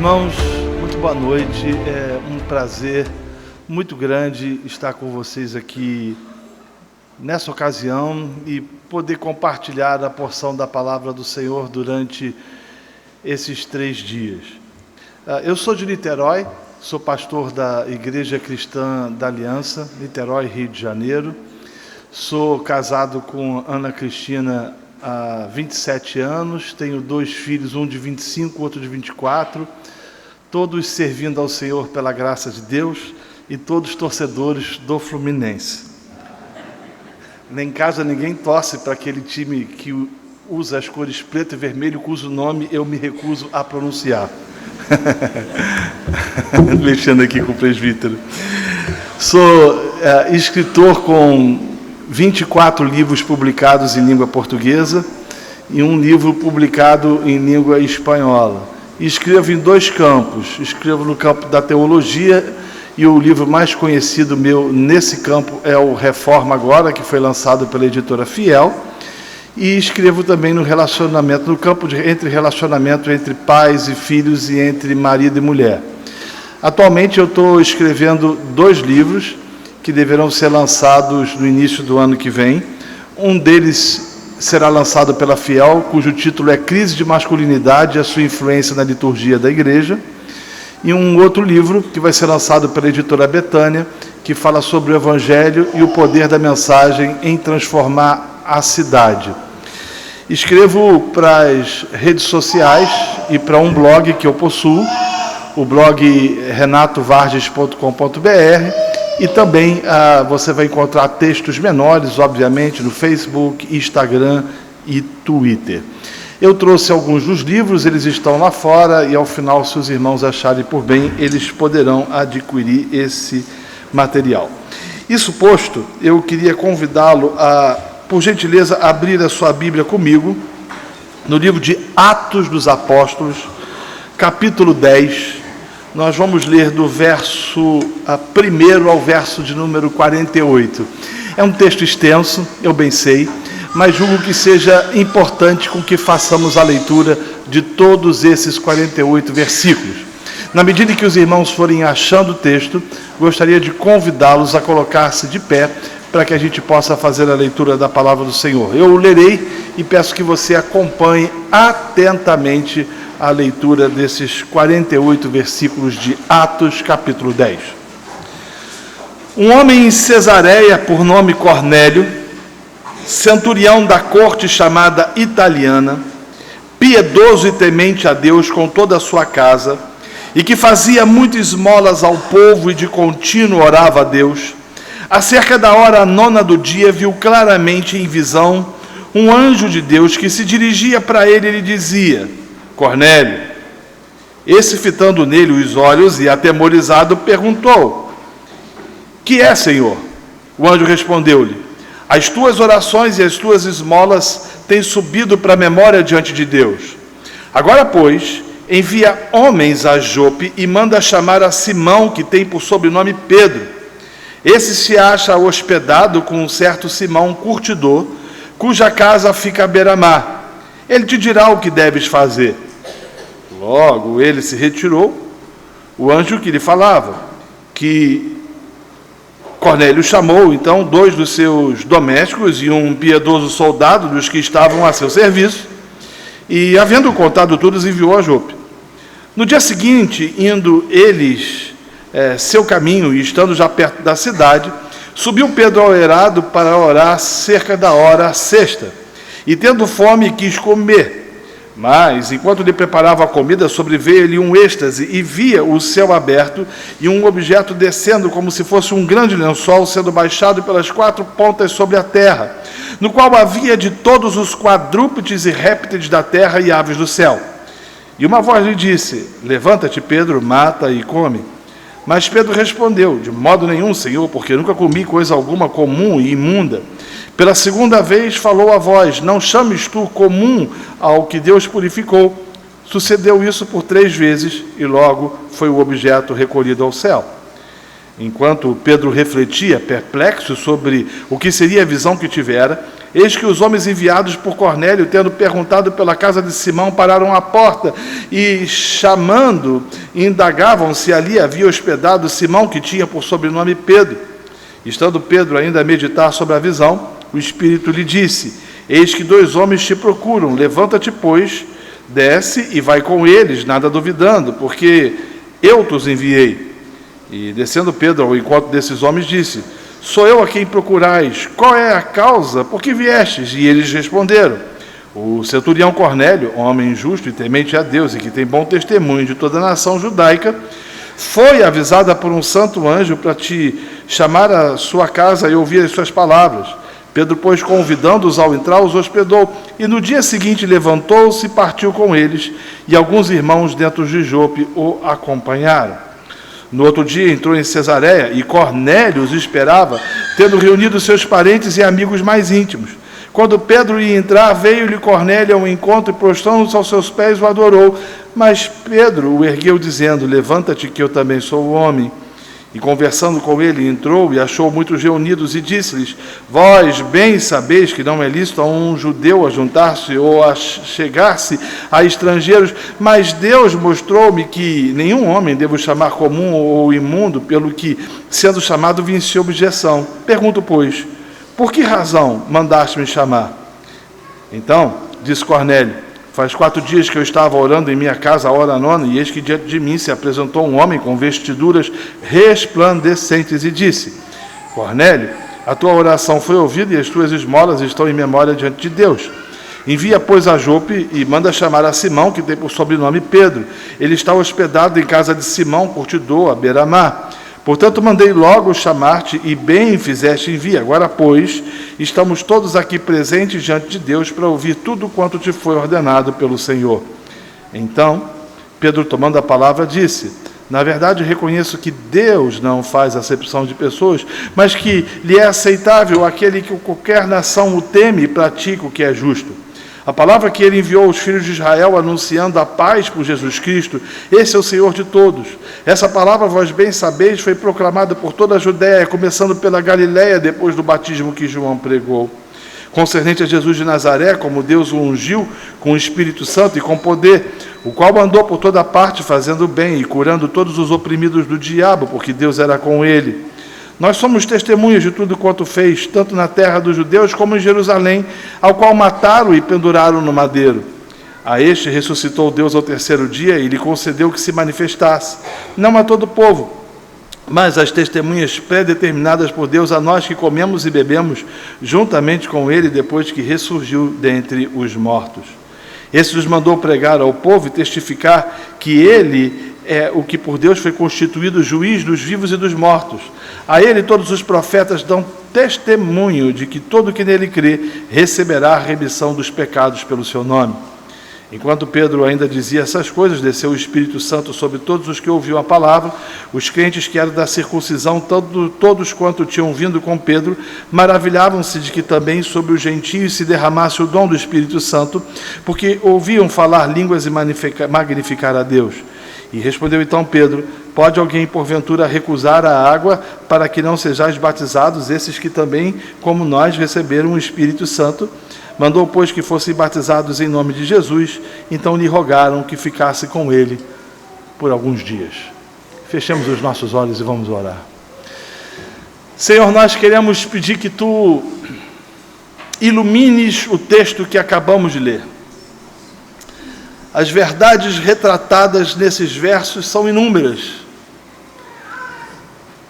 Irmãos, muito boa noite. É um prazer muito grande estar com vocês aqui nessa ocasião e poder compartilhar a porção da palavra do Senhor durante esses 3 dias. Eu sou de Niterói, sou pastor da Igreja Cristã da Aliança, Niterói, Rio de Janeiro. Sou casado com Ana Cristina há 27 anos, tenho 2 filhos, um de 25, outro de 24, todos servindo ao Senhor pela graça de Deus e todos torcedores do Fluminense. Nem em casa ninguém torce para aquele time que usa as cores preto e vermelho, cujo nome eu me recuso a pronunciar. Mexendo aqui com o presbítero. Sou escritor com 24 livros publicados em língua portuguesa e um livro publicado em língua espanhola. Escrevo em 2 campos. Escrevo no campo da teologia e o livro mais conhecido meu nesse campo é o Reforma Agora, que foi lançado pela editora Fiel. E escrevo também no relacionamento, no campo entre relacionamento entre pais e filhos e entre marido e mulher. Atualmente eu estou escrevendo 2 livros que deverão ser lançados no início do ano que vem. Um deles será lançado pela Fiel, cujo título é Crise de Masculinidade e a sua influência na liturgia da igreja. E um outro livro que vai ser lançado pela editora Betânia, que fala sobre o Evangelho e o poder da mensagem em transformar a cidade. Escrevo para as redes sociais e para um blog que eu possuo, o blog renatovarges.com.br, e também você vai encontrar textos menores, obviamente, no Facebook, Instagram e Twitter. Eu trouxe alguns dos livros, eles estão lá fora e, ao final, se os irmãos acharem por bem, eles poderão adquirir esse material. Isso posto, eu queria convidá-lo a, por gentileza, abrir a sua Bíblia comigo no livro de Atos dos Apóstolos, capítulo 10. Nós vamos ler do verso 1 ao verso de número 48. É um texto extenso, eu bem sei, mas julgo que seja importante com que façamos a leitura de todos esses 48 versículos. Na medida em que os irmãos forem achando o texto, gostaria de convidá-los a colocar-se de pé para que a gente possa fazer a leitura da palavra do Senhor. Eu o lerei e peço que você acompanhe atentamente a leitura desses 48 versículos de Atos, capítulo 10. Um homem em Cesareia, por nome Cornélio, centurião da corte chamada Italiana, piedoso e temente a Deus com toda a sua casa, e que fazia muitas esmolas ao povo e de contínuo orava a Deus, acerca da hora 9 do dia, viu claramente em visão um anjo de Deus que se dirigia para ele e lhe dizia: Cornélio. Esse, fitando nele os olhos e atemorizado, perguntou: que é, Senhor? O anjo respondeu-lhe: as tuas orações e as tuas esmolas têm subido para a memória diante de Deus. Agora, pois, envia homens a Jope e manda chamar a Simão, que tem por sobrenome Pedro. Esse se acha hospedado com um certo Simão curtidor, cuja casa fica à beira-mar. Ele te dirá o que deves fazer. Logo ele se retirou, o anjo que lhe falava, que Cornélio chamou então 2 dos seus domésticos e um piedoso soldado dos que estavam a seu serviço, e, havendo contado tudo, os enviou a Jope. No dia seguinte, indo eles seu caminho e estando já perto da cidade, subiu Pedro ao eirado para orar cerca da hora 6ª, e tendo fome quis comer. Mas, enquanto lhe preparava a comida, sobreveio-lhe um êxtase e via o céu aberto e um objeto descendo como se fosse um grande lençol sendo baixado pelas 4 pontas sobre a terra, no qual havia de todos os quadrúpedes e répteis da terra e aves do céu. E uma voz lhe disse: levanta-te, Pedro, mata e come. Mas Pedro respondeu: de modo nenhum, Senhor, porque nunca comi coisa alguma comum e imunda. Pela 2ª vez falou a voz: não chames tu comum ao que Deus purificou. Sucedeu isso por 3 vezes e logo foi o objeto recolhido ao céu. Enquanto Pedro refletia, perplexo sobre o que seria a visão que tivera, Eis que os homens enviados por Cornélio, tendo perguntado pela casa de Simão, pararam à porta e, chamando, indagavam se ali havia hospedado Simão, que tinha por sobrenome Pedro. Estando Pedro ainda a meditar sobre a visão, o Espírito lhe disse: eis que 2 homens te procuram, levanta-te, pois, desce e vai com eles, nada duvidando, porque eu os enviei. E descendo Pedro ao encontro desses homens, disse: sou eu a quem procurais, qual é a causa, por que viestes? E eles responderam: o centurião Cornélio, homem justo e temente a Deus, e que tem bom testemunho de toda a nação judaica, foi avisada por um santo anjo para te chamar à sua casa e ouvir as suas palavras. Pedro, pois, convidando-os ao entrar, os hospedou, e no dia seguinte levantou-se e partiu com eles, e alguns irmãos dentro de Jope o acompanharam. No outro dia entrou em Cesareia, e Cornélio os esperava, tendo reunido seus parentes e amigos mais íntimos. Quando Pedro ia entrar, veio-lhe Cornélio ao encontro e, prostrando-se aos seus pés, o adorou. Mas Pedro o ergueu, dizendo: levanta-te, que eu também sou o homem. E conversando com ele, entrou e achou muitos reunidos, e disse-lhes: vós bem sabeis que não é lícito a um judeu ajuntar-se ou a chegar-se a estrangeiros, mas Deus mostrou-me que nenhum homem devo chamar comum ou imundo, pelo que, sendo chamado, vim sem objeção. Pergunto, pois, por que razão mandaste-me chamar? Então, disse Cornélio: faz 4 dias que eu estava orando em minha casa à hora 9, e eis que diante de mim se apresentou um homem com vestiduras resplandecentes e disse: Cornélio, a tua oração foi ouvida e as tuas esmolas estão em memória diante de Deus. Envia, pois, a Jope e manda chamar a Simão, que tem por sobrenome Pedro. Ele está hospedado em casa de Simão, curtidor, à beira-mar. Portanto, mandei logo chamar-te, e bem fizeste envia. Agora, pois, estamos todos aqui presentes diante de Deus para ouvir tudo quanto te foi ordenado pelo Senhor. Então, Pedro, tomando a palavra, disse: na verdade, reconheço que Deus não faz acepção de pessoas, mas que lhe é aceitável aquele que qualquer nação o teme e pratica o que é justo. A palavra que ele enviou aos filhos de Israel, anunciando a paz por Jesus Cristo, esse é o Senhor de todos. Essa palavra, vós bem sabeis, foi proclamada por toda a Judéia, começando pela Galiléia, depois do batismo que João pregou. Concernente a Jesus de Nazaré, como Deus o ungiu com o Espírito Santo e com poder, o qual andou por toda parte fazendo bem e curando todos os oprimidos do diabo, porque Deus era com ele. Nós somos testemunhas de tudo quanto fez, tanto na terra dos judeus como em Jerusalém, ao qual mataram e penduraram no madeiro. A este ressuscitou Deus ao 3º dia e lhe concedeu que se manifestasse, não a todo o povo, mas às testemunhas pré-determinadas por Deus, a nós que comemos e bebemos juntamente com ele depois que ressurgiu dentre os mortos. Esse nos mandou pregar ao povo e testificar que ele é o que por Deus foi constituído juiz dos vivos e dos mortos. A ele todos os profetas dão testemunho de que todo que nele crê receberá a remissão dos pecados pelo seu nome. Enquanto Pedro ainda dizia essas coisas, desceu o Espírito Santo sobre todos os que ouviam a palavra. Os crentes que eram da circuncisão, todos quanto tinham vindo com Pedro, maravilhavam-se de que também sobre os gentios se derramasse o dom do Espírito Santo, porque ouviam falar línguas e magnificar a Deus. E respondeu então Pedro: pode alguém porventura recusar a água para que não sejais batizados, esses que também, como nós, receberam o Espírito Santo? Mandou, pois, que fossem batizados em nome de Jesus. Então lhe rogaram que ficasse com ele por alguns dias. Fechemos os nossos olhos e vamos orar. Senhor, nós queremos pedir que Tu ilumines o texto que acabamos de ler. As verdades retratadas nesses versos são inúmeras.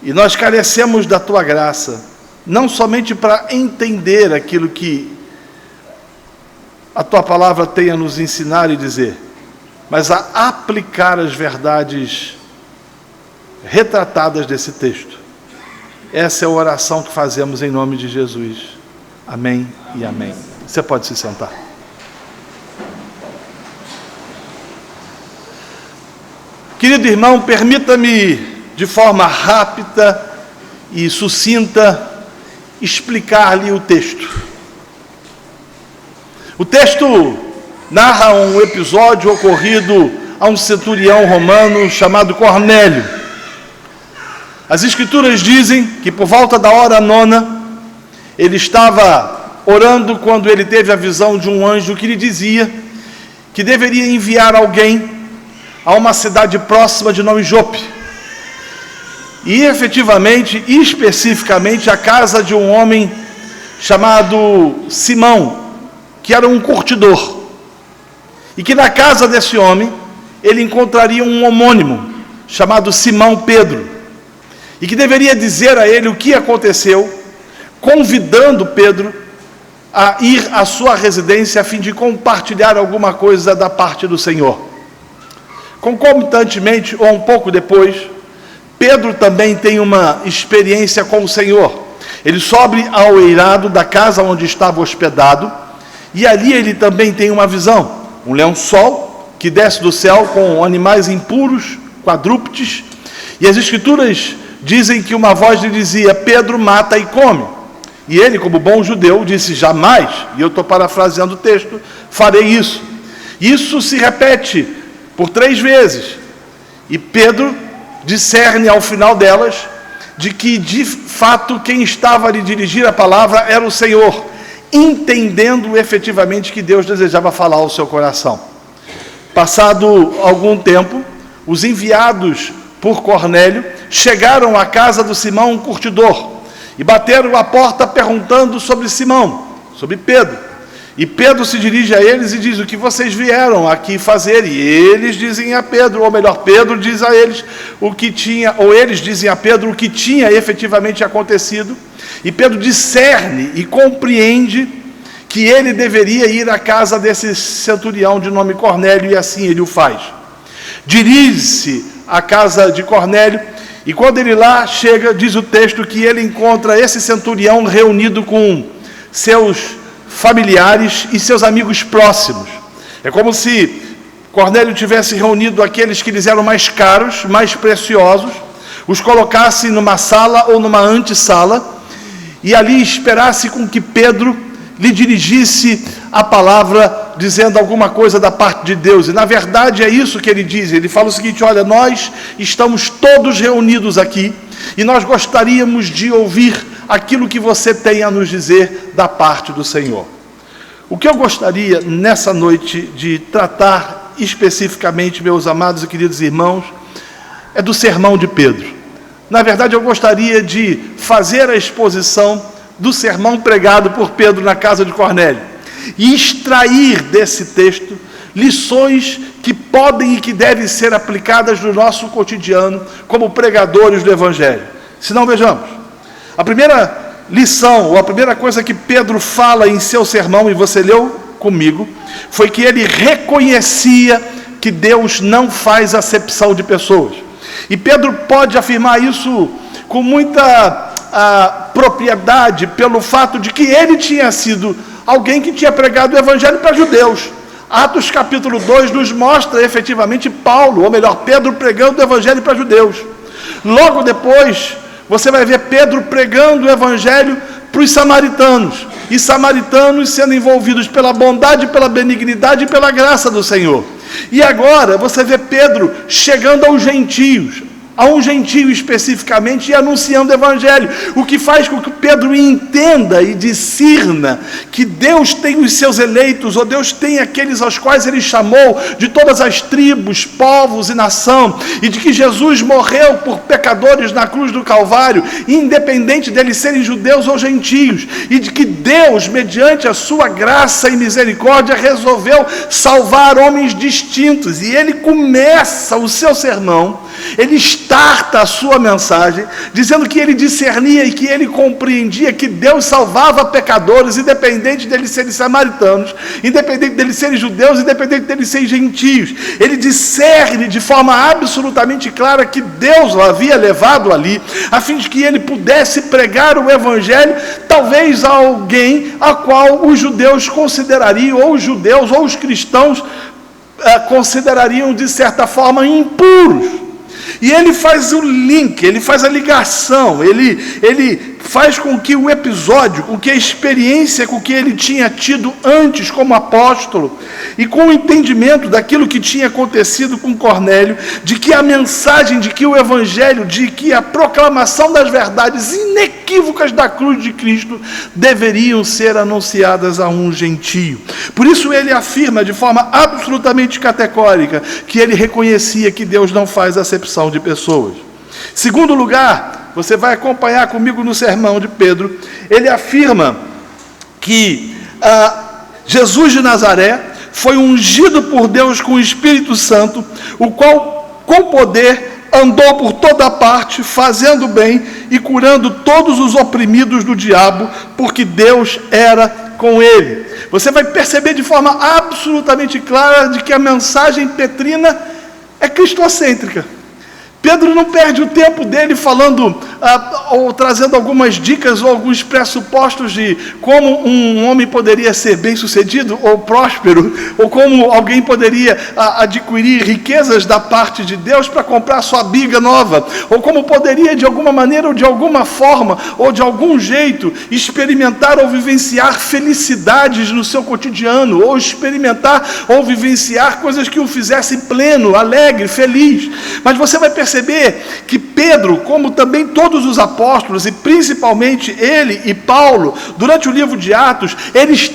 E nós carecemos da Tua graça, não somente para entender aquilo que a Tua palavra tem a nos ensinar e dizer, mas a aplicar as verdades retratadas desse texto. Essa é a oração que fazemos em nome de Jesus. Amém e amém. Você pode se sentar. Querido irmão, permita-me, de forma rápida e sucinta, explicar-lhe o texto. O texto narra um episódio ocorrido a um centurião romano chamado Cornélio. As Escrituras dizem que por volta da hora 9, ele estava orando quando ele teve a visão de um anjo que lhe dizia que deveria enviar alguém a uma cidade próxima de nome Jope. E efetivamente, especificamente, a casa de um homem chamado Simão, que era um curtidor. E que na casa desse homem, ele encontraria um homônimo, chamado Simão Pedro. E que deveria dizer a ele o que aconteceu, convidando Pedro a ir à sua residência a fim de compartilhar alguma coisa da parte do Senhor. Concomitantemente, ou um pouco depois, Pedro também tem uma experiência com o Senhor. Ele sobe ao eirado da casa onde estava hospedado, e ali ele também tem uma visão, um leão-sol que desce do céu com animais impuros, quadrúpedes, e as Escrituras dizem que uma voz lhe dizia: Pedro, mata e come. E ele, como bom judeu, disse: jamais, e eu estou parafraseando o texto, farei isso. Isso se repete por 3 vezes, e Pedro discerne ao final delas de que de fato quem estava a lhe dirigir a palavra era o Senhor, entendendo efetivamente que Deus desejava falar ao seu coração. Passado algum tempo, os enviados por Cornélio chegaram à casa do Simão, um curtidor, e bateram a porta perguntando sobre Simão, sobre Pedro. E Pedro se dirige a eles e diz: o que vocês vieram aqui fazer? E eles dizem a Pedro, ou melhor, Pedro diz a eles o que tinha, ou eles dizem a Pedro o que tinha efetivamente acontecido. E Pedro discerne e compreende que ele deveria ir à casa desse centurião de nome Cornélio, e assim ele o faz. Dirige-se à casa de Cornélio, e quando ele lá chega, diz o texto que ele encontra esse centurião reunido com seus familiares e seus amigos próximos. É como se Cornélio tivesse reunido aqueles que lhes eram mais caros, mais preciosos, os colocasse numa sala ou numa antessala, e ali esperasse com que Pedro lhe dirigisse a palavra, dizendo alguma coisa da parte de Deus. E na verdade é isso que ele diz. Ele fala o seguinte: olha, nós estamos todos reunidos aqui, e nós gostaríamos de ouvir aquilo que você tem a nos dizer da parte do Senhor. O que eu gostaria nessa noite de tratar especificamente, meus amados e queridos irmãos, é do sermão de Pedro. Na verdade, eu gostaria de fazer a exposição do sermão pregado por Pedro na casa de Cornélio e extrair desse texto lições que podem e que devem ser aplicadas no nosso cotidiano como pregadores do Evangelho. Se não, vejamos. A primeira lição, ou a primeira coisa que Pedro fala em seu sermão, e você leu comigo, foi que ele reconhecia que Deus não faz acepção de pessoas. E Pedro pode afirmar isso com muita propriedade, pelo fato de que ele tinha sido alguém que tinha pregado o Evangelho para judeus. Atos capítulo 2 nos mostra efetivamente Paulo, ou melhor, Pedro pregando o Evangelho para judeus. Logo depois, você vai ver Pedro pregando o Evangelho para os samaritanos, e samaritanos sendo envolvidos pela bondade, pela benignidade e pela graça do Senhor. E agora você vê Pedro chegando aos gentios, a um gentio especificamente, e anunciando o Evangelho, o que faz com que Pedro entenda e discirna que Deus tem os seus eleitos, ou Deus tem aqueles aos quais Ele chamou de todas as tribos, povos e nação, e de que Jesus morreu por pecadores na cruz do Calvário, independente deles serem judeus ou gentios, e de que Deus, mediante a sua graça e misericórdia, resolveu salvar homens distintos. E ele começa o seu sermão, ele starta a sua mensagem, dizendo que ele discernia e que ele compreendia que Deus salvava pecadores, independente deles serem samaritanos, independente deles serem judeus, independente deles serem gentios. Ele discerne de forma absolutamente clara que Deus o havia levado ali, a fim de que ele pudesse pregar o Evangelho, talvez a alguém a qual os judeus considerariam, ou os judeus ou os cristãos considerariam de certa forma impuros. E ele faz o link, ele faz a ligação, ele faz com que o episódio, com que a experiência com que ele tinha tido antes como apóstolo, e com o entendimento daquilo que tinha acontecido com Cornélio, de que a mensagem, de que o evangelho, de que a proclamação das verdades inequívocas da cruz de Cristo deveriam ser anunciadas a um gentio. Por isso ele afirma de forma absolutamente categórica que ele reconhecia que Deus não faz acepção de pessoas. Segundo lugar, você vai acompanhar comigo no sermão de Pedro, ele afirma que Jesus de Nazaré foi ungido por Deus com o Espírito Santo, o qual com poder andou por toda parte, fazendo bem e curando todos os oprimidos do diabo, porque Deus era com ele. Você vai perceber de forma absolutamente clara de que a mensagem petrina é cristocêntrica. Pedro não perde o tempo dele falando ou trazendo algumas dicas ou alguns pressupostos de como um homem poderia ser bem-sucedido ou próspero, ou como alguém poderia adquirir riquezas da parte de Deus para comprar sua biga nova, ou como poderia de alguma maneira ou de alguma forma ou de algum jeito experimentar ou vivenciar felicidades no seu cotidiano, ou experimentar ou vivenciar coisas que o fizessem pleno, alegre, feliz. Mas você vai perceber que Pedro, como também todos os apóstolos, e principalmente ele e Paulo, durante o livro de Atos, eles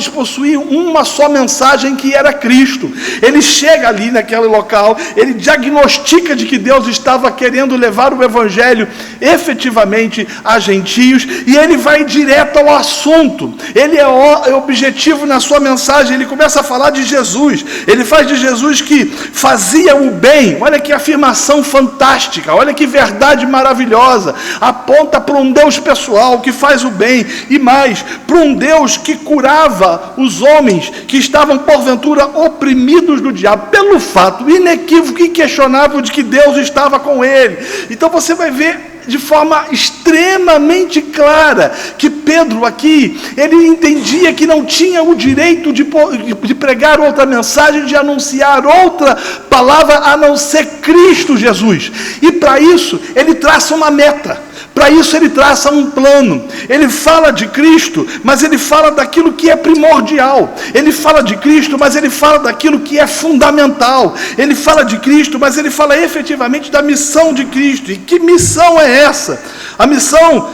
possuíam uma só mensagem, que era Cristo. Ele chega ali naquele local, ele diagnostica de que Deus estava querendo levar o evangelho efetivamente a gentios, e ele vai direto ao assunto. Ele é objetivo na sua mensagem. Ele começa a falar de Jesus, ele faz de Jesus que fazia o bem. Olha que afirmação fantástica, olha que verdade maravilhosa, aponta para um Deus pessoal que faz o bem, e mais, para um Deus que curava os homens que estavam porventura oprimidos do diabo, pelo fato inequívoco e inquestionável de que Deus estava com ele. Então você vai ver de forma extremamente clara que Pedro aqui, ele entendia que não tinha o direito de pregar outra mensagem, de anunciar outra palavra a não ser Cristo Jesus. E para isso ele traça uma meta. Para isso ele traça um plano. Ele fala de Cristo, mas ele fala daquilo que é primordial. Ele fala de Cristo, mas ele fala daquilo que é fundamental. Ele fala de Cristo, mas ele fala efetivamente da missão de Cristo. E que missão é essa? A missão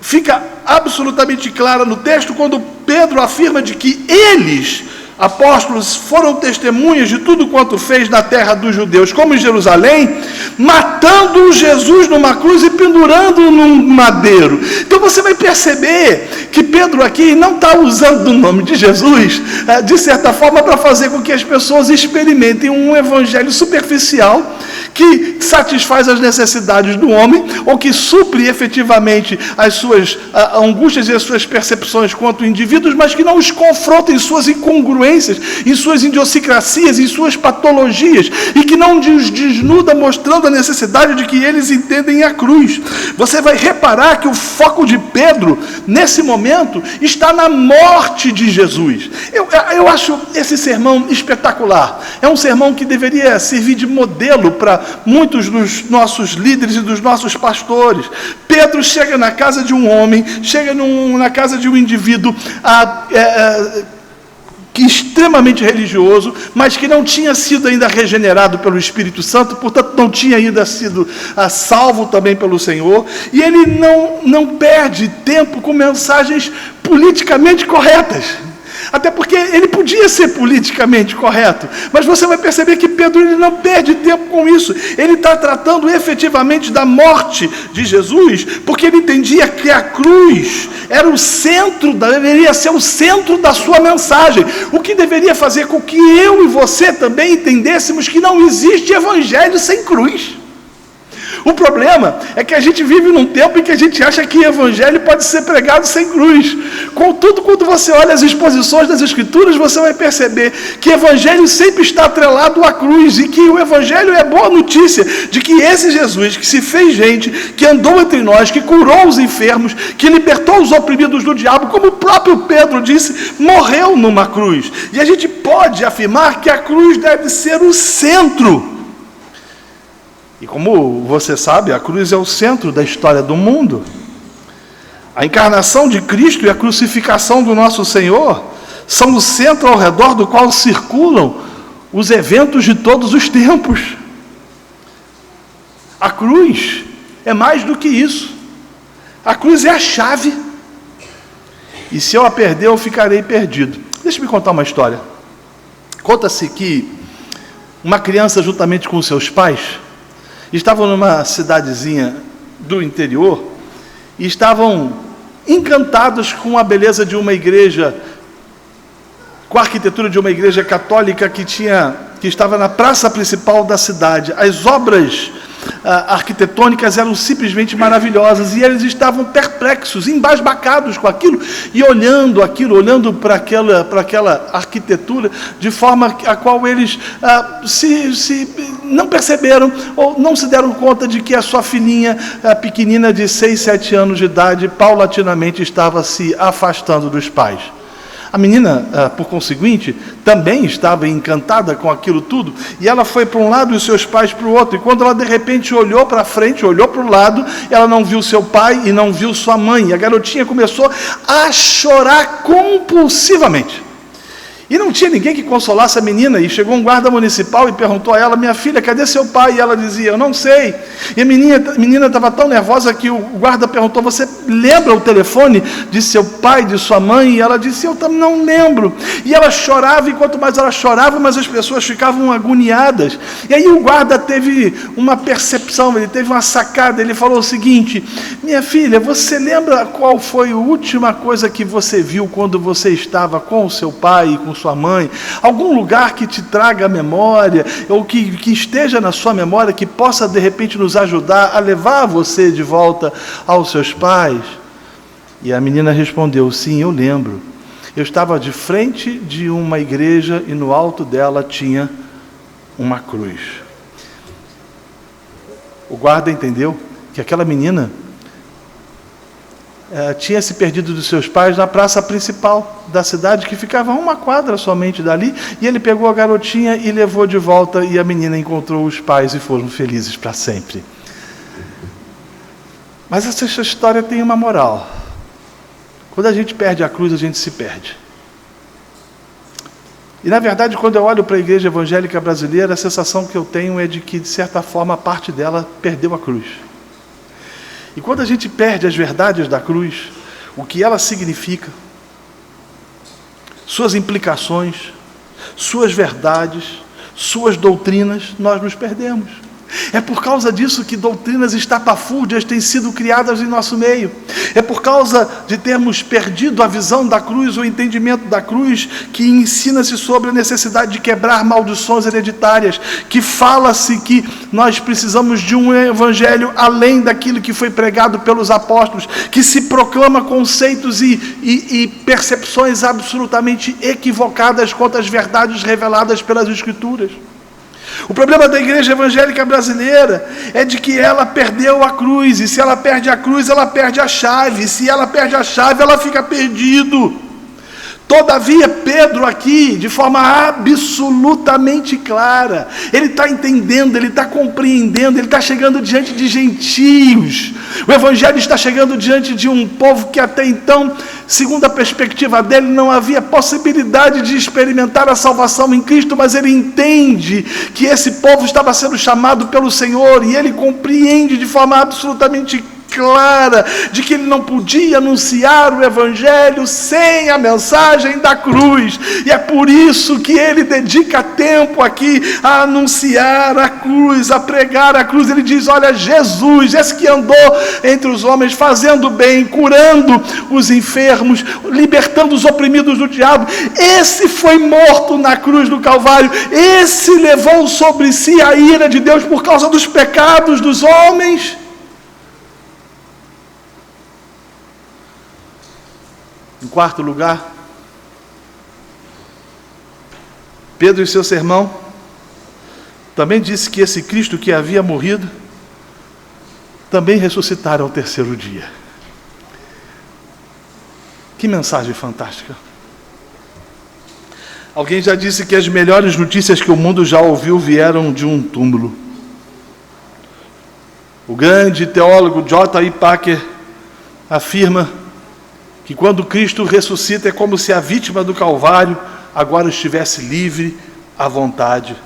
fica absolutamente clara no texto quando Pedro afirma de que eles, apóstolos, foram testemunhas de tudo quanto fez na terra dos judeus, como em Jerusalém, matando Jesus numa cruz e pendurando num madeiro. Então você vai perceber que Pedro aqui não está usando o nome de Jesus, de certa forma, para fazer com que as pessoas experimentem um evangelho superficial, que satisfaz as necessidades do homem, ou que supre efetivamente as suas angústias e as suas percepções quanto indivíduos, mas que não os confronta em suas incongruências, em suas idiosincrasias, em suas patologias, e que não os desnuda mostrando a necessidade de que eles entendem a cruz. Você vai reparar que o foco de Pedro, nesse momento, está na morte de Jesus. Eu acho esse sermão espetacular. É um sermão que deveria servir de modelo para muitos dos nossos líderes e dos nossos pastores. Pedro chega na casa de um homem, chega na casa de um indivíduo que extremamente religioso, mas que não tinha sido ainda regenerado pelo Espírito Santo, portanto não tinha ainda sido salvo também pelo Senhor, e ele não perde tempo com mensagens politicamente corretas. Até porque ele podia ser politicamente correto, mas você vai perceber que Pedro ele não perde tempo com isso. Ele está tratando efetivamente da morte de Jesus, porque ele entendia que a cruz era o centro, deveria ser o centro da sua mensagem, o que deveria fazer com que eu e você também entendêssemos que não existe evangelho sem cruz. O problema é que a gente vive num tempo em que a gente acha que o evangelho pode ser pregado sem cruz. Contudo, quando você olha as exposições das Escrituras, você vai perceber que o evangelho sempre está atrelado à cruz, e que o evangelho é a boa notícia de que esse Jesus, que se fez gente, que andou entre nós, que curou os enfermos, que libertou os oprimidos do diabo, como o próprio Pedro disse, morreu numa cruz. E a gente pode afirmar que a cruz deve ser o centro. E como você sabe, a cruz é o centro da história do mundo. A encarnação de Cristo e a crucificação do nosso Senhor são o centro ao redor do qual circulam os eventos de todos os tempos. A cruz é mais do que isso. A cruz é a chave. E se eu a perder, eu ficarei perdido. Deixa-me contar uma história. Conta-se que uma criança, juntamente com seus pais, estavam numa cidadezinha do interior e estavam encantados com a beleza de uma igreja, com a arquitetura de uma igreja católica que estava na praça principal da cidade. As obras arquitetônicas eram simplesmente maravilhosas, e eles estavam perplexos, embasbacados com aquilo, e olhando para aquela arquitetura, de forma a qual eles não perceberam, ou não se deram conta de que a sua filhinha pequenina de 6, 7 anos de idade, paulatinamente estava se afastando dos pais. A menina, por conseguinte, também estava encantada com aquilo tudo, e ela foi para um lado e os seus pais para o outro, e quando ela de repente olhou para frente, olhou para o lado, ela não viu seu pai e não viu sua mãe, e a garotinha começou a chorar compulsivamente. E não tinha ninguém que consolasse a menina, e chegou um guarda municipal e perguntou a ela: minha filha, cadê seu pai? E ela dizia: eu não sei. E a menina estava tão nervosa que o guarda perguntou: você lembra o telefone de seu pai, de sua mãe? E ela disse: eu também não lembro. E ela chorava, e quanto mais ela chorava, mais as pessoas ficavam agoniadas. E aí o guarda teve uma percepção, ele teve uma sacada, ele falou o seguinte: minha filha, você lembra qual foi a última coisa que você viu quando você estava com o seu pai e com sua mãe? Algum lugar que te traga a memória, ou que esteja na sua memória, que possa de repente nos ajudar a levar você de volta aos seus pais? E a menina respondeu: sim, eu lembro. Eu estava de frente de uma igreja e no alto dela tinha uma cruz. O guarda entendeu que aquela menina tinha se perdido dos seus pais na praça principal da cidade, que ficava a uma quadra somente dali, e ele pegou a garotinha e levou de volta, e a menina encontrou os pais e foram felizes para sempre. Mas essa história tem uma moral. Quando a gente perde a cruz, a gente se perde. E na verdade, quando eu olho para a igreja evangélica brasileira, a sensação que eu tenho é de que, de certa forma, parte dela perdeu a cruz. E quando a gente perde as verdades da cruz, o que ela significa, suas implicações, suas verdades, suas doutrinas, nós nos perdemos. É por causa disso que doutrinas estapafúrdias têm sido criadas em nosso meio. É por causa de termos perdido a visão da cruz, o entendimento da cruz, que ensina-se sobre a necessidade de quebrar maldições hereditárias, que fala-se que nós precisamos de um evangelho além daquilo que foi pregado pelos apóstolos, que se proclama conceitos e percepções absolutamente equivocadas quanto às verdades reveladas pelas Escrituras. O problema da igreja evangélica brasileira é de que ela perdeu a cruz, e se ela perde a cruz, ela perde a chave, e se ela perde a chave, ela fica perdido. Todavia, Pedro aqui, de forma absolutamente clara, ele está entendendo, ele está compreendendo, ele está chegando diante de gentios. O evangelho está chegando diante de um povo que até então, segundo a perspectiva dele, não havia possibilidade de experimentar a salvação em Cristo, mas ele entende que esse povo estava sendo chamado pelo Senhor, e ele compreende de forma absolutamente clara de que ele não podia anunciar o evangelho sem a mensagem da cruz, e é por isso que ele dedica tempo aqui a anunciar a cruz, a pregar a cruz. Ele diz: olha, Jesus, esse que andou entre os homens fazendo bem, curando os enfermos, libertando os oprimidos do diabo, esse foi morto na cruz do Calvário, esse levou sobre si a ira de Deus por causa dos pecados dos homens. Em quarto lugar, Pedro, em seu sermão, também disse que esse Cristo que havia morrido, também ressuscitará ao terceiro dia. Que mensagem fantástica! Alguém já disse que as melhores notícias que o mundo já ouviu vieram de um túmulo. O grande teólogo J.I. Packer afirma que quando Cristo ressuscita é como se a vítima do Calvário agora estivesse livre à vontade.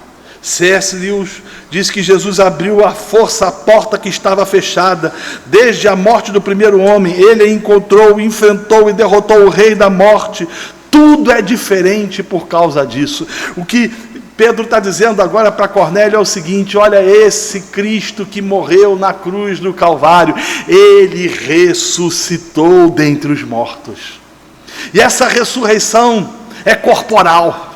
C.S. Lewis diz que Jesus abriu à força a porta que estava fechada. Desde a morte do primeiro homem, ele encontrou, enfrentou e derrotou o rei da morte. Tudo é diferente por causa disso. O que Pedro está dizendo agora para Cornélio é o seguinte: olha, esse Cristo que morreu na cruz do Calvário, ele ressuscitou dentre os mortos. E essa ressurreição é corporal.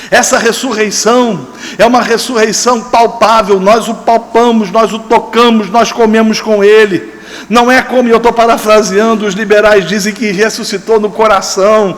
Essa ressurreição é uma ressurreição palpável. Nós o palpamos, nós o tocamos, nós comemos com ele. Não é como, eu estou parafraseando, os liberais dizem que ressuscitou no coração.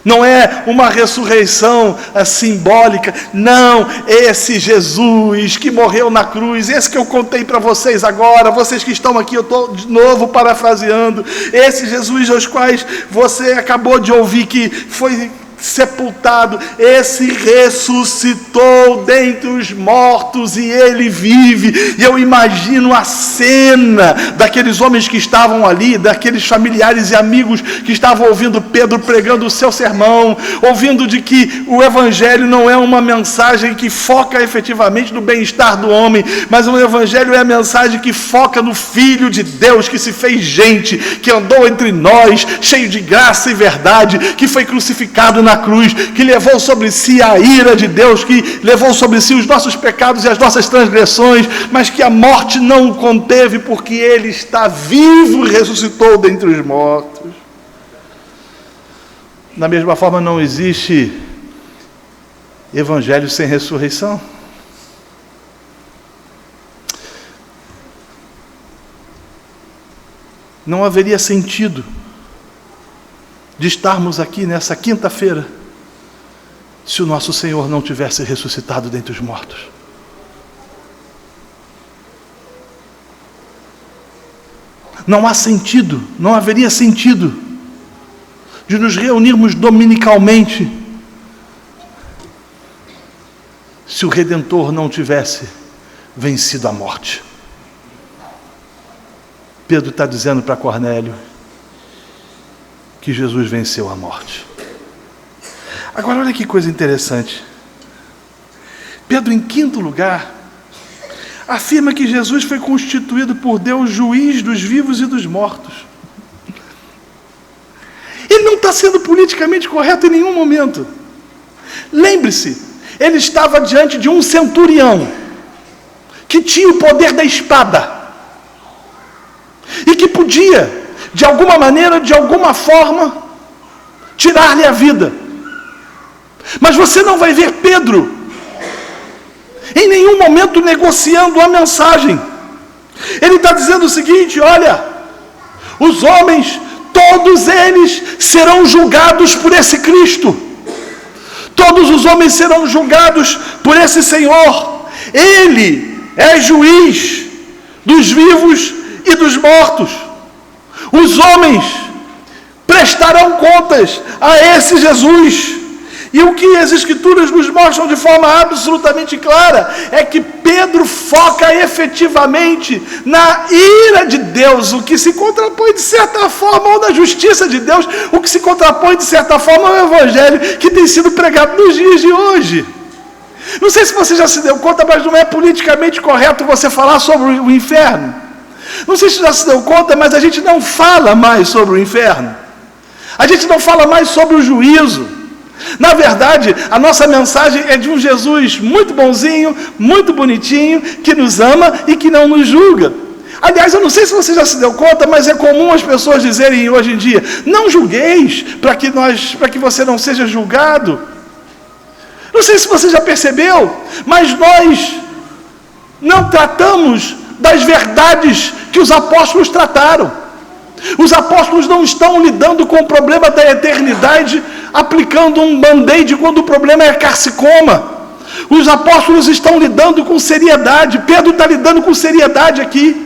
Não é uma ressurreição simbólica. Não, esse Jesus que morreu na cruz, esse que eu contei para vocês agora, vocês que estão aqui, eu estou de novo parafraseando, esse Jesus aos quais você acabou de ouvir que foi sepultado, esse ressuscitou dentre os mortos e ele vive. E eu imagino a cena daqueles homens que estavam ali, daqueles familiares e amigos que estavam ouvindo Pedro pregando o seu sermão, ouvindo de que o evangelho não é uma mensagem que foca efetivamente no bem-estar do homem, mas o evangelho é a mensagem que foca no Filho de Deus, que se fez gente, que andou entre nós, cheio de graça e verdade, que foi crucificado na cruz, que levou sobre si a ira de Deus, que levou sobre si os nossos pecados e as nossas transgressões, mas que a morte não o conteve, porque ele está vivo e ressuscitou dentre os mortos. Da mesma forma, não existe evangelho sem ressurreição. Não haveria sentido de estarmos aqui nessa quinta-feira se o nosso Senhor não tivesse ressuscitado dentre os mortos. Não há sentido, não haveria sentido de nos reunirmos dominicalmente se o Redentor não tivesse vencido a morte. Pedro está dizendo para Cornélio que Jesus venceu a morte. Agora olha que coisa interessante. Pedro, em quinto lugar, afirma que Jesus foi constituído por Deus juiz dos vivos e dos mortos. Ele não está sendo politicamente correto em nenhum momento. Lembre-se, ele estava diante de um centurião que tinha o poder da espada e que podia, de alguma maneira, de alguma forma, tirar-lhe a vida. Mas você não vai ver Pedro em nenhum momento negociando a mensagem. Ele está dizendo o seguinte: olha, os homens, todos eles serão julgados por esse Cristo. Todos os homens serão julgados por esse Senhor. Ele é juiz dos vivos e dos mortos. Os homens prestarão contas a esse Jesus. E o que as Escrituras nos mostram de forma absolutamente clara é que Pedro foca efetivamente na ira de Deus, o que se contrapõe de certa forma ou na justiça de Deus, o que se contrapõe de certa forma ao Evangelho que tem sido pregado nos dias de hoje. Não sei se você já se deu conta, mas não é politicamente correto você falar sobre o inferno. Não sei se já se deu conta, mas a gente não fala mais sobre o inferno. A gente não fala mais sobre o juízo. Na verdade, a nossa mensagem é de um Jesus muito bonzinho, muito bonitinho, que nos ama e que não nos julga. Aliás, eu não sei se você já se deu conta, mas é comum as pessoas dizerem hoje em dia: não julgueis para que você não seja julgado. Não sei se você já percebeu, mas nós não tratamos das verdades que os apóstolos trataram. Os apóstolos não estão lidando com o problema da eternidade aplicando um band-aid quando o problema é carcicoma. Os apóstolos estão lidando com seriedade. Pedro está lidando com seriedade aqui.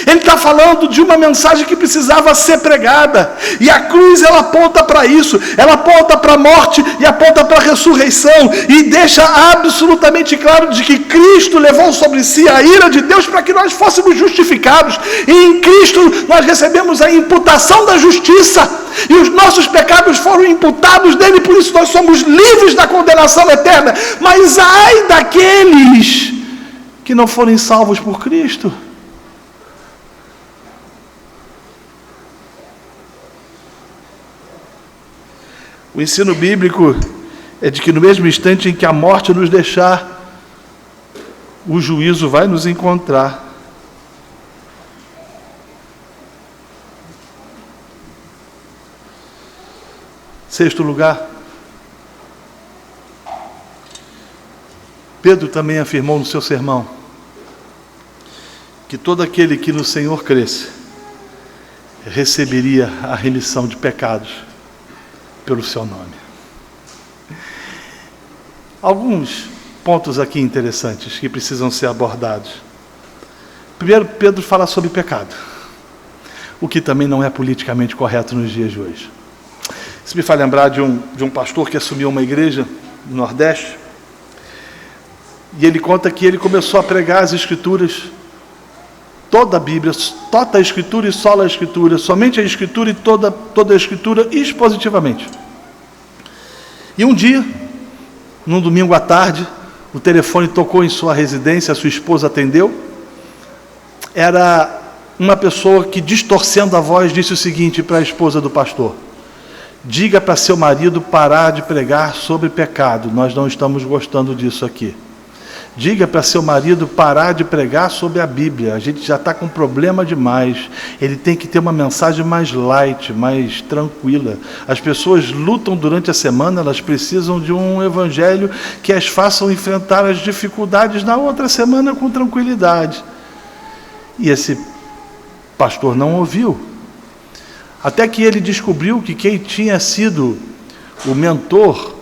Ele está falando de uma mensagem que precisava ser pregada. E a cruz, ela aponta para isso. Ela aponta para a morte e aponta para a ressurreição. E deixa absolutamente claro de que Cristo levou sobre si a ira de Deus para que nós fôssemos justificados. E em Cristo nós recebemos a imputação da justiça. E os nossos pecados foram imputados nele, por isso nós somos livres da condenação eterna. Mas ai daqueles que não forem salvos por Cristo. O ensino bíblico é de que no mesmo instante em que a morte nos deixar, o juízo vai nos encontrar. Sexto lugar, Pedro também afirmou no seu sermão que todo aquele que no Senhor cresce receberia a remissão de pecados pelo seu nome. Alguns pontos aqui interessantes que precisam ser abordados. Primeiro, Pedro fala sobre pecado, o que também não é politicamente correto nos dias de hoje. Isso me faz lembrar de um pastor que assumiu uma igreja no Nordeste, e ele conta que ele começou a pregar as Escrituras, toda a Bíblia, toda a Escritura e só a Escritura, somente a Escritura e toda a Escritura expositivamente. E um dia, num domingo à tarde, o telefone tocou em sua residência, a sua esposa atendeu. Era uma pessoa que, distorcendo a voz, disse o seguinte para a esposa do pastor: diga para seu marido parar de pregar sobre pecado, nós não estamos gostando disso aqui. Diga para seu marido parar de pregar sobre a Bíblia, a gente já está com problema demais, ele tem que ter uma mensagem mais light, mais tranquila. As pessoas lutam durante a semana, elas precisam de um evangelho que as façam enfrentar as dificuldades na outra semana com tranquilidade. E esse pastor não ouviu, até que ele descobriu que quem tinha sido o mentor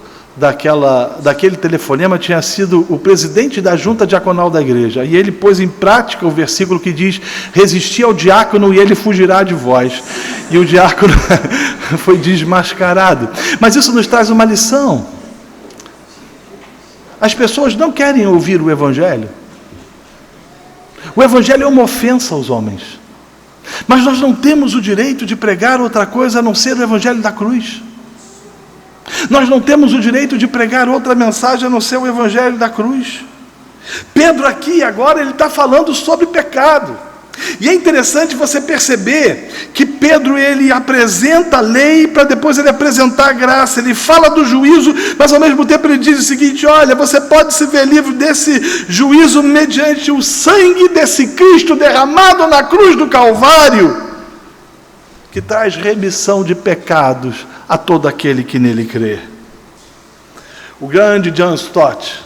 daquele telefonema tinha sido o presidente da junta diaconal da igreja, e ele pôs em prática o versículo que diz: resistir ao diácono e ele fugirá de vós. E o diácono foi desmascarado. Mas isso nos traz uma lição. As pessoas não querem ouvir o evangelho. O evangelho é uma ofensa aos homens, mas nós não temos o direito de pregar outra coisa a não ser o evangelho da cruz. Nós não temos o direito de pregar outra mensagem a não ser o evangelho da cruz. Pedro aqui agora ele está falando sobre pecado. E é interessante você perceber que Pedro ele apresenta a lei para depois ele apresentar a graça. Ele fala do juízo, mas ao mesmo tempo ele diz o seguinte: olha, você pode se ver livre desse juízo mediante o sangue desse Cristo derramado na cruz do Calvário, que traz remissão de pecados a todo aquele que nele crê. O grande John Stott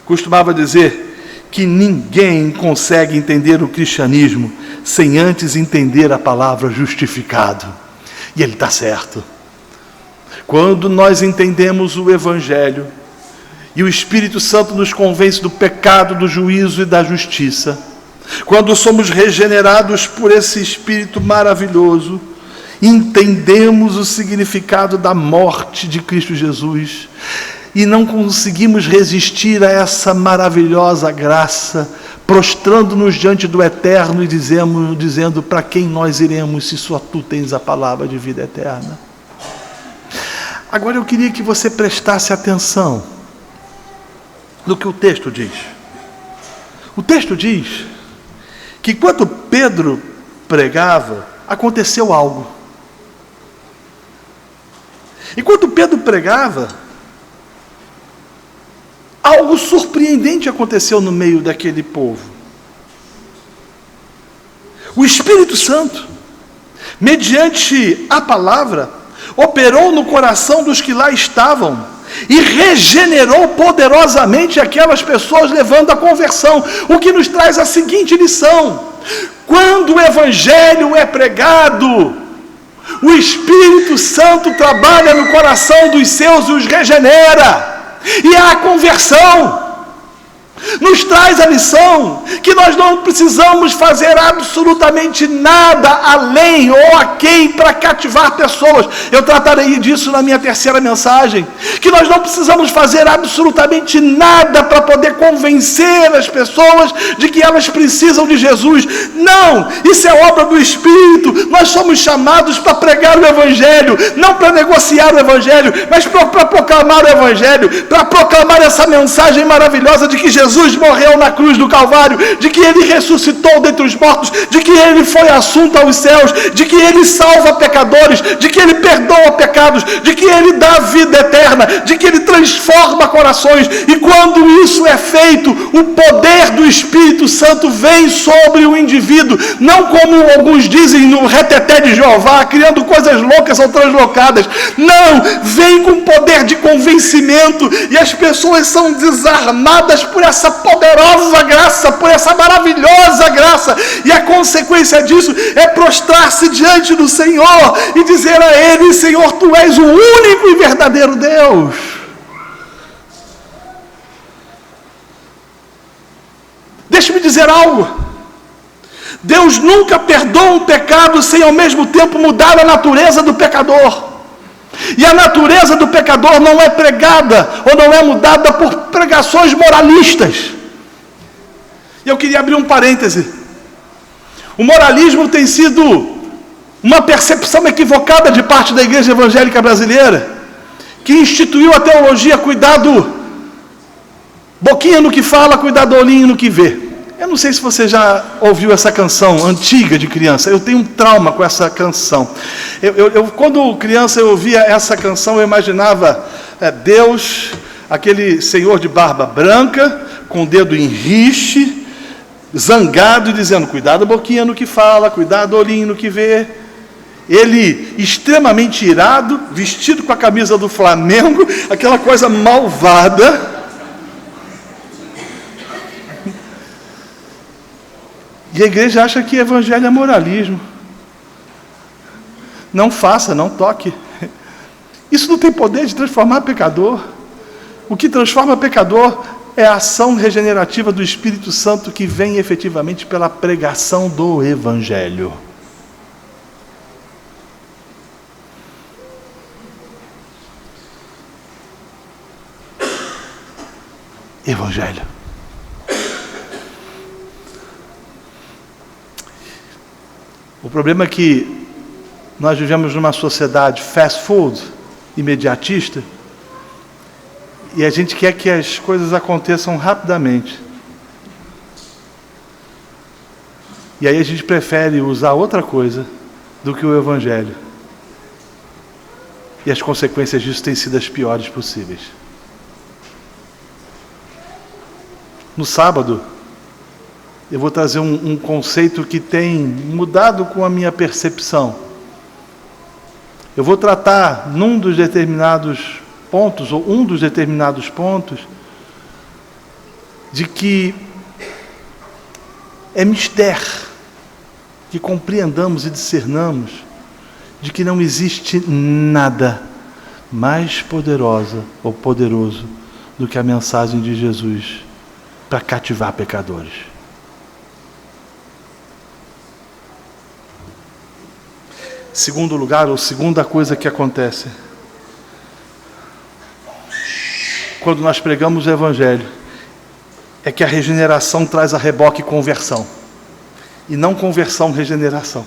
costumava dizer que ninguém consegue entender o cristianismo sem antes entender a palavra justificado. E ele está certo. Quando nós entendemos o Evangelho e o Espírito Santo nos convence do pecado, do juízo e da justiça, quando somos regenerados por esse Espírito maravilhoso, entendemos o significado da morte de Cristo Jesus e não conseguimos resistir a essa maravilhosa graça, prostrando-nos diante do Eterno e dizendo para quem nós iremos se só tu tens a palavra de vida eterna. Agora eu queria que você prestasse atenção no que o texto diz. O texto diz que enquanto Pedro pregava, aconteceu algo. Enquanto Pedro pregava, algo surpreendente aconteceu no meio daquele povo. O Espírito Santo, mediante a palavra, operou no coração dos que lá estavam e regenerou poderosamente aquelas pessoas, levando à conversão. O que nos traz a seguinte lição: quando o Evangelho é pregado, o Espírito Santo trabalha no coração dos seus e os regenera, e há conversão. Nos traz a lição que nós não precisamos fazer absolutamente nada além ou aquém para cativar pessoas. Eu tratarei disso na minha terceira mensagem. Que nós não precisamos fazer absolutamente nada para poder convencer as pessoas de que elas precisam de Jesus. Não, isso é obra do Espírito. Nós somos chamados para pregar o Evangelho, não para negociar o Evangelho, mas para proclamar o Evangelho, para proclamar essa mensagem maravilhosa de que Jesus morreu na cruz do Calvário, de que Ele ressuscitou dentre os mortos, de que Ele foi assunto aos céus, de que Ele salva pecadores, de que Ele perdoa pecados, de que Ele dá vida eterna, de que Ele transforma corações. E quando isso é feito, o poder do Espírito Santo vem sobre o indivíduo, não como alguns dizem no reteté de Jeová, criando coisas loucas ou translocadas. Não, vem com poder de convencimento, e as pessoas são desarmadas por essa poderosa graça, por essa maravilhosa graça, e a consequência disso é prostrar-se diante do Senhor e dizer a Ele: Senhor, Tu és o único e verdadeiro Deus. Deixe-me dizer algo: Deus nunca perdoa um pecado sem ao mesmo tempo mudar a natureza do pecador. E a natureza do pecador não é pregada ou não é mudada por pregações moralistas. E eu queria abrir um parêntese. O moralismo tem sido uma percepção equivocada de parte da igreja evangélica brasileira, que instituiu a teologia: cuidado, boquinha no que fala, cuidado, olhinho no que vê. Eu não sei se você já ouviu essa canção antiga de criança. Eu tenho um trauma com essa canção. Quando criança eu ouvia essa canção, eu imaginava Deus, aquele senhor de barba branca, com o dedo em rixe, zangado e dizendo: cuidado, boquinha no que fala, cuidado, olhinho no que vê. Ele extremamente irado, vestido com a camisa do Flamengo, aquela coisa malvada. E a igreja acha que evangelho é moralismo. Não faça, não toque. Isso não tem poder de transformar pecador. O que transforma pecador é a ação regenerativa do Espírito Santo, que vem efetivamente pela pregação do evangelho. Evangelho. O problema é que nós vivemos numa sociedade fast food, imediatista, e a gente quer que as coisas aconteçam rapidamente. E aí a gente prefere usar outra coisa do que o Evangelho. E as consequências disso têm sido as piores possíveis. No sábado, eu vou trazer um conceito que tem mudado com a minha percepção. Eu vou tratar um dos determinados pontos, de que é mistério que compreendamos e discernamos de que não existe nada mais poderoso do que a mensagem de Jesus para cativar pecadores. Segundo lugar, ou segunda coisa que acontece quando nós pregamos o Evangelho, é que a regeneração traz a reboque conversão, e não conversão, regeneração.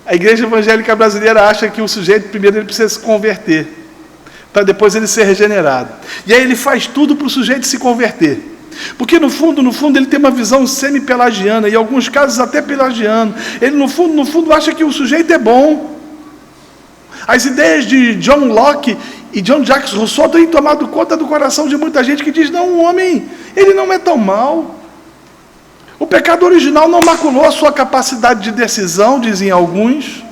A igreja evangélica brasileira acha que o sujeito, primeiro, ele precisa se converter, para depois ele ser regenerado. E aí ele faz tudo para o sujeito se converter. Porque no fundo, ele tem uma visão semi-pelagiana, e em alguns casos até pelagiano. Ele no fundo acha que o sujeito é bom. As ideias de John Locke e John Jacques Rousseau têm tomado conta do coração de muita gente que diz: não, o homem, ele não é tão mal. O pecado original não maculou a sua capacidade de decisão, dizem alguns.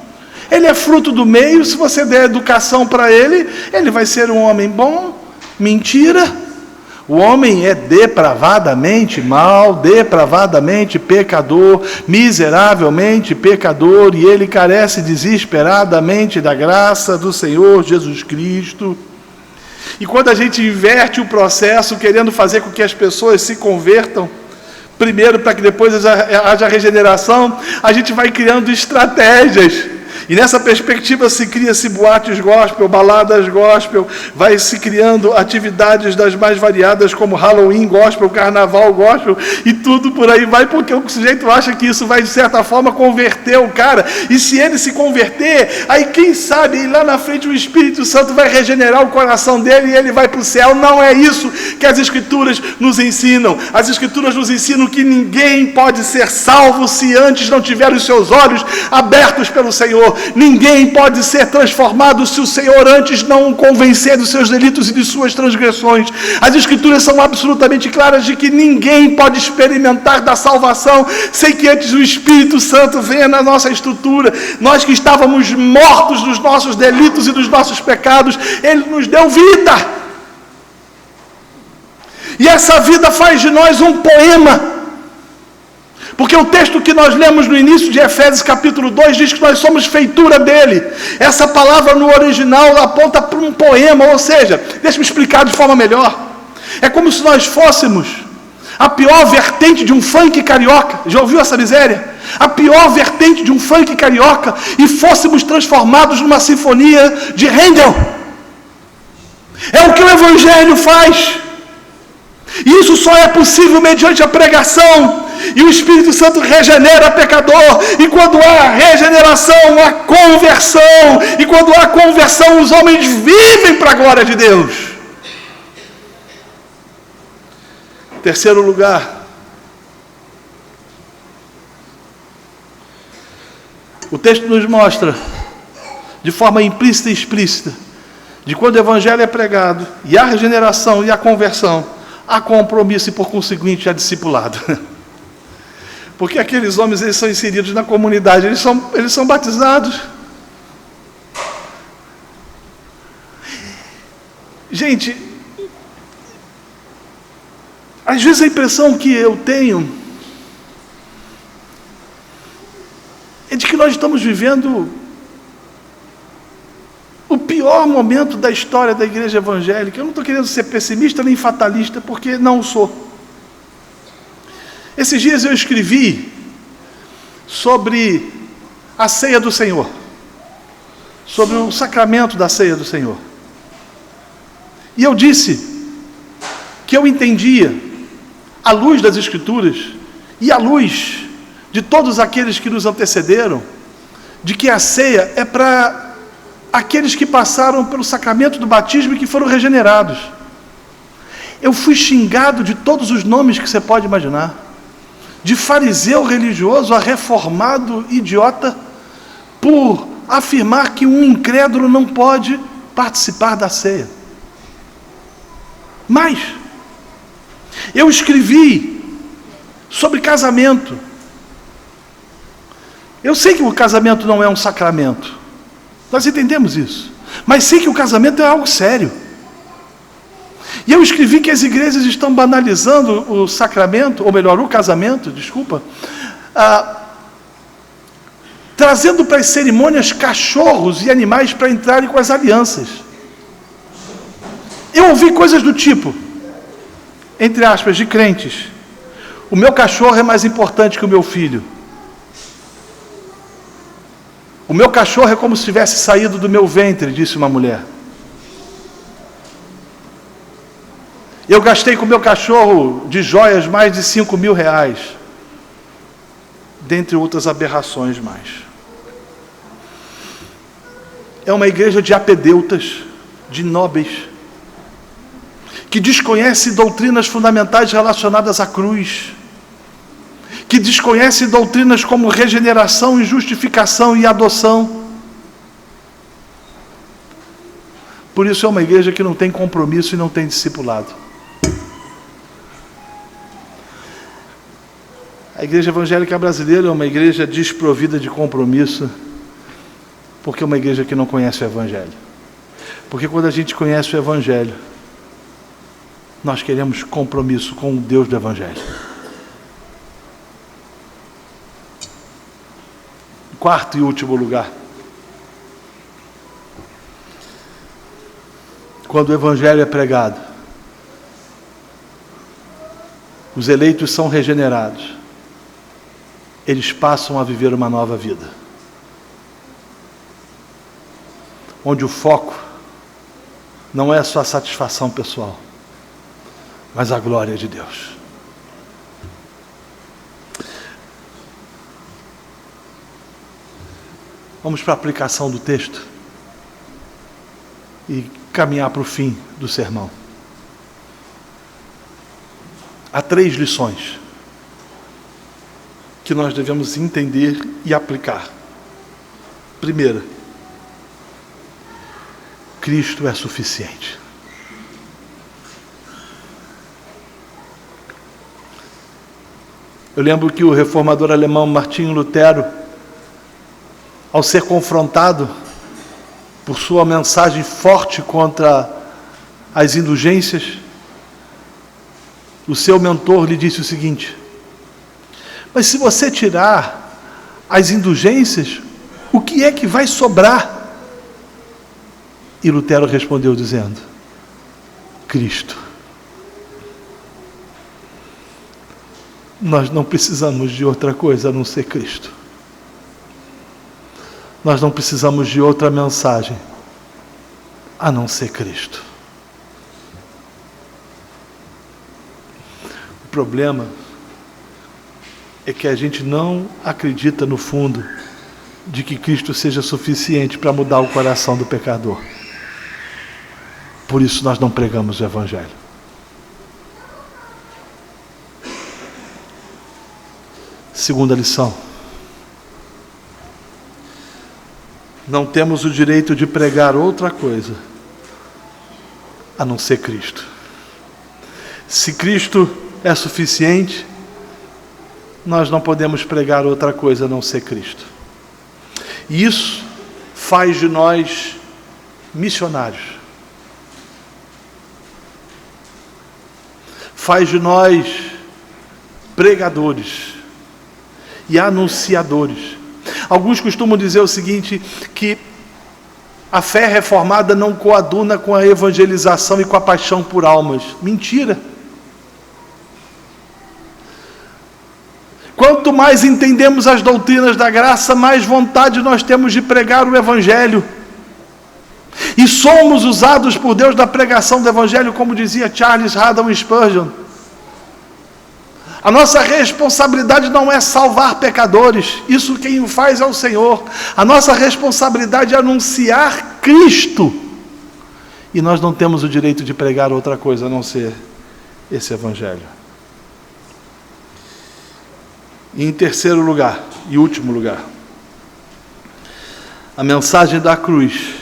Ele é fruto do meio, se você der educação para ele, ele vai ser um homem bom. Mentira. O homem é depravadamente mal, depravadamente pecador, miseravelmente pecador, e ele carece desesperadamente da graça do Senhor Jesus Cristo. E quando a gente inverte o processo, querendo fazer com que as pessoas se convertam, primeiro para que depois haja regeneração, a gente vai criando estratégias. E nessa perspectiva se cria-se boates gospel, baladas gospel, vai se criando atividades das mais variadas, como Halloween gospel, Carnaval gospel, e tudo por aí vai, porque o sujeito acha que isso vai, de certa forma, converter o cara. E se ele se converter, aí quem sabe, lá na frente o Espírito Santo vai regenerar o coração dele e ele vai para o céu. Não é isso que as Escrituras nos ensinam. As Escrituras nos ensinam que ninguém pode ser salvo se antes não tiver os seus olhos abertos pelo Senhor. Ninguém pode ser transformado se o Senhor antes não o convencer dos seus delitos e de suas transgressões. As Escrituras são absolutamente claras de que ninguém pode experimentar da salvação sem que antes o Espírito Santo venha na nossa estrutura. Nós que estávamos mortos dos nossos delitos e dos nossos pecados, Ele nos deu vida. E essa vida faz de nós um poema. Porque o texto que nós lemos no início de Efésios capítulo 2 diz que nós somos feitura dele. Essa palavra no original aponta para um poema, ou seja, deixa-me explicar de forma melhor. É como se nós fôssemos a pior vertente de um funk carioca. Já ouviu essa miséria? A pior vertente de um funk carioca e fôssemos transformados numa sinfonia de Handel. É o que o Evangelho faz. E isso só é possível mediante a pregação. E o Espírito Santo regenera pecador. E quando há regeneração, há conversão. E quando há conversão, os homens vivem para a glória de Deus. Terceiro lugar. O texto nos mostra, de forma implícita e explícita, de quando o Evangelho é pregado, e há regeneração e há conversão, há compromisso e, por conseguinte, há discipulado. Porque aqueles homens, eles são inseridos na comunidade, eles são batizados. Gente, às vezes a impressão que eu tenho é de que nós estamos vivendo o pior momento da história da igreja evangélica. Eu não estou querendo ser pessimista nem fatalista, porque não sou. Esses dias eu escrevi sobre a ceia do Senhor, sobre o sacramento da ceia do Senhor. E eu disse que eu entendia, à luz das Escrituras e à luz de todos aqueles que nos antecederam, de que a ceia é para aqueles que passaram pelo sacramento do batismo e que foram regenerados. Eu fui xingado de todos os nomes que você pode imaginar. De fariseu religioso a reformado idiota, por afirmar que um incrédulo não pode participar da ceia. Mas eu escrevi sobre casamento. Eu sei que o casamento não é um sacramento. Nós entendemos isso. Mas sei que o casamento é algo sério. E eu escrevi que as igrejas estão banalizando o sacramento, ou melhor, o casamento, trazendo para as cerimônias cachorros e animais para entrarem com as alianças. Eu ouvi coisas do tipo, entre aspas, de crentes: o meu cachorro é mais importante que o meu filho. O meu cachorro é como se tivesse saído do meu ventre, disse uma mulher. Eu gastei com o meu cachorro de joias mais de 5.000 reais, dentre outras aberrações mais. É uma igreja de apedeutas, de nobres, que desconhece doutrinas fundamentais relacionadas à cruz, que desconhece doutrinas como regeneração e justificação e adoção. Por isso é uma igreja que não tem compromisso e não tem discipulado. A igreja evangélica brasileira é uma igreja desprovida de compromisso, porque é uma igreja que não conhece o Evangelho. Porque quando a gente conhece o Evangelho, nós queremos compromisso com o Deus do Evangelho. Quarto e último lugar. quando o Evangelho é pregado, os eleitos são regenerados, eles passam a viver uma nova vida, onde o foco não é a sua satisfação pessoal, mas a glória de Deus. Vamos para a aplicação do texto e caminhar para o fim do sermão. Há 3 lições que nós devemos entender e aplicar. Primeira, Cristo é suficiente. Eu lembro que o reformador alemão Martinho Lutero, ao ser confrontado por sua mensagem forte contra as indulgências, o seu mentor lhe disse o seguinte: mas se você tirar as indulgências, o que é que vai sobrar? E Lutero respondeu dizendo: Cristo. Nós não precisamos de outra coisa a não ser Cristo. Nós não precisamos de outra mensagem a não ser Cristo. O problema é que a gente não acredita no fundo de que Cristo seja suficiente para mudar o coração do pecador. Por isso nós não pregamos o Evangelho. Segunda lição: não temos o direito de pregar outra coisa a não ser Cristo. Se Cristo é suficiente, nós não podemos pregar outra coisa a não ser Cristo. E isso faz de nós missionários. Faz de nós pregadores e anunciadores. Alguns costumam dizer o seguinte, que a fé reformada não coaduna com a evangelização e com a paixão por almas. Mentira! Quanto mais entendemos as doutrinas da graça, mais vontade nós temos de pregar o Evangelho. E somos usados por Deus na pregação do Evangelho, como dizia Charles Haddon Spurgeon. A nossa responsabilidade não é salvar pecadores, isso quem o faz é o Senhor. A nossa responsabilidade é anunciar Cristo. E nós não temos o direito de pregar outra coisa a não ser esse Evangelho. E em terceiro lugar, e último lugar, a mensagem da cruz,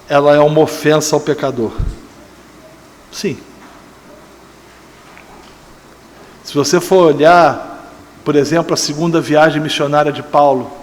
ela é uma ofensa ao pecador. Sim. Se você for olhar, por exemplo, a segunda viagem missionária de Paulo,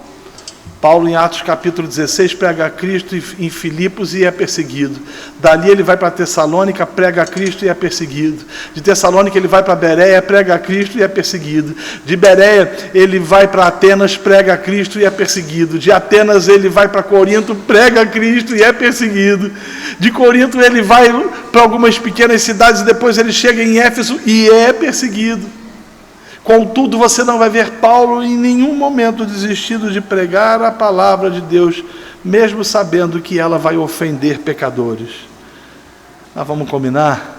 Paulo em Atos capítulo 16 prega a Cristo em Filipos e é perseguido. Dali ele vai para Tessalônica, prega a Cristo e é perseguido. De Tessalônica ele vai para Bereia, prega a Cristo e é perseguido. De Bereia ele vai para Atenas, prega a Cristo e é perseguido. De Atenas ele vai para Corinto, prega a Cristo e é perseguido. De Corinto ele vai para algumas pequenas cidades e depois ele chega em Éfeso e é perseguido. Contudo, você não vai ver Paulo em nenhum momento desistindo de pregar a palavra de Deus, mesmo sabendo que ela vai ofender pecadores. Mas vamos combinar?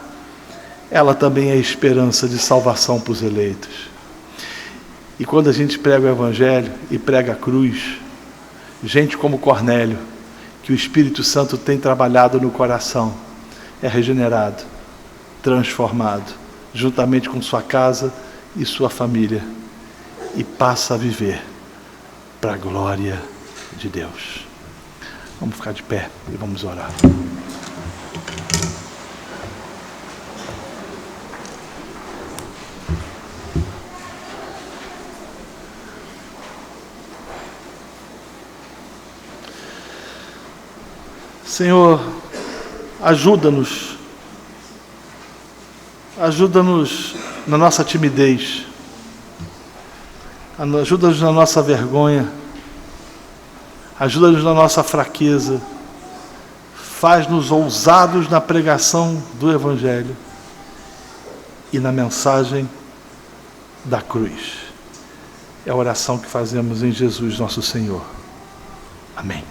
Ela também é esperança de salvação para os eleitos. E quando a gente prega o Evangelho e prega a cruz, gente como Cornélio, que o Espírito Santo tem trabalhado no coração, é regenerado, transformado, juntamente com sua casa e sua família, e passa a viver para a glória de Deus. Vamos ficar de pé e vamos orar. Senhor, ajuda-nos na nossa timidez, ajuda-nos na nossa vergonha, ajuda-nos na nossa fraqueza, faz-nos ousados na pregação do Evangelho e na mensagem da cruz. É a oração que fazemos em Jesus nosso Senhor. Amém.